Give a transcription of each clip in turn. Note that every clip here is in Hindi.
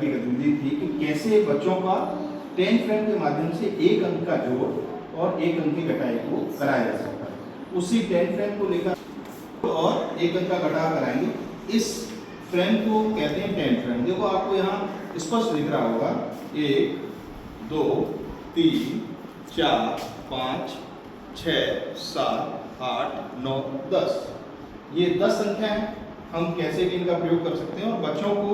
की गतिविधि थी कि कैसे बच्चों का 10 फ्रेंड के माध्यम से एक अंक का जोड़ और एक अंक की घटाई को कराया जा सकता है। उसी 10 फ्रेंड को लेकर और एक अंक का घटाव कराएंगे। इस फ्रेंड को कहते हैं 10 फ्रेंड। देखो आपको यहाँ स्पष्ट दिख रहा होगा 1 2 3 4 5 6 7 8 9 10। ये 10 संख्या है। हम कैसे भी इनका प्रयोग कर सकते हैं और बच्चों को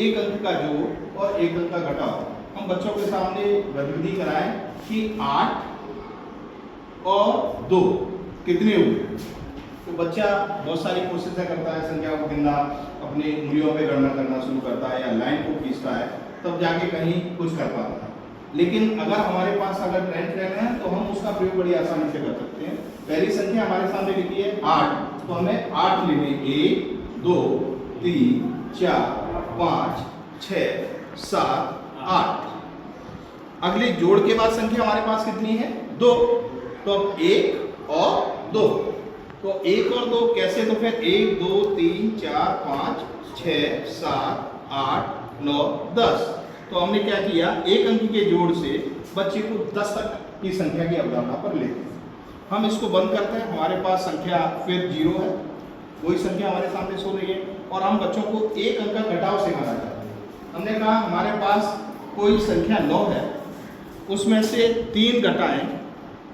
एक अंक का जोड़ और एक अंक का घटाव हम बच्चों के सामने गतिविधि कराएं कि 8 और 2 कितने हुए। तो बच्चा बहुत सारी कोशिशें करता है, संख्या को गिनना, अपनी उंगलियों पे गणना करना शुरू करता है या लाइन को खींचता है, तब जाके कहीं कुछ कर पाता है। लेकिन अगर हमारे पास अगर 10 फ्रेंड है तो हम उसका प्रयोग बड़ी आसानी से कर सकते हैं। पहली संख्या हमारे सामने लिखी है 8, तो हमें 8 लेने 1 2 3 4 5 6 7 8। अगली जोड़ के बाद संख्या हमारे पास कितनी है 2, तो अब 1 और 2, तो 1 और 2 कैसे, तो फिर 1 2 3 4 5 6 7 8 9 10। तो हमने क्या किया, एक अंक के जोड़ से बच्चे को 10 तक की संख्या की अवधारणा पर लेते हैं। हम इसको बंद करते हैं, हमारे पास संख्या फिर 0 है, वही संख्या हमारे सामने सो रही है और हम बच्चों को एक अंक का घटाव सिखाना चाहते हैं। हमने कहा हमारे पास कोई संख्या 9 है, उसमें से 3 घटाएं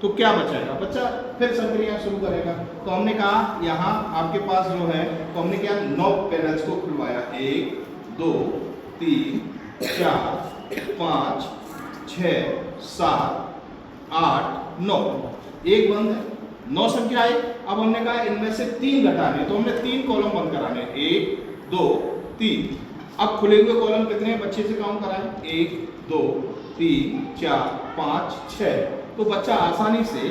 तो क्या बचेगा, बच्चा फिर संक्रिया शुरू करेगा। तो हमने कहा यहाँ आपके पास जो है, तो हमने क्या 9 पैनल्स को खुलवाया, 1 2 3 4 5 6 7 8 9, एक बंद है, 9 संख्या है। अब हमने कहा इनमें से 3 घटाने, तो हमने 3 कॉलम बंद कराने, 1 2 3। अब खुले हुए कॉलम कितने बच्चे से काउंट कराएं, 1 2 3 4 5 6। तो बच्चा आसानी से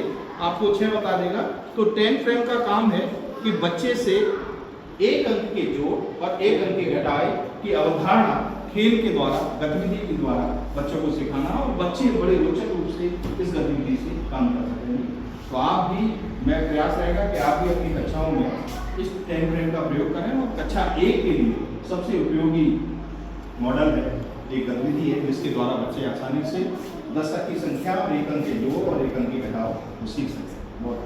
आपको 6 बता देगा। तो 10 फ्रेंड का काम है कि बच्चे से एक अंक के जोड़ और एक अंक के घटाए की अवधारणा खेल के द्वारा, गतिविधि के द्वारा बच्चों को सिखाना, और बच्चे बड़े रोचक रूप से इस गतिविधि से काम कर सकते हैं। तो आप भी, मैं प्रयास रहेगा कि आप भी अपनी कक्षाओं में इस 10 फ्रेंड का प्रयोग करें। और कक्षा 1 के लिए सबसे उपयोगी मॉडल है, एक गतिविधि है जिसके द्वारा बच्चे आसानी से 10 तक की संख्या और एक अंक के जोड़ और एक अंक के घटाव सीख सकते हैं। बहुत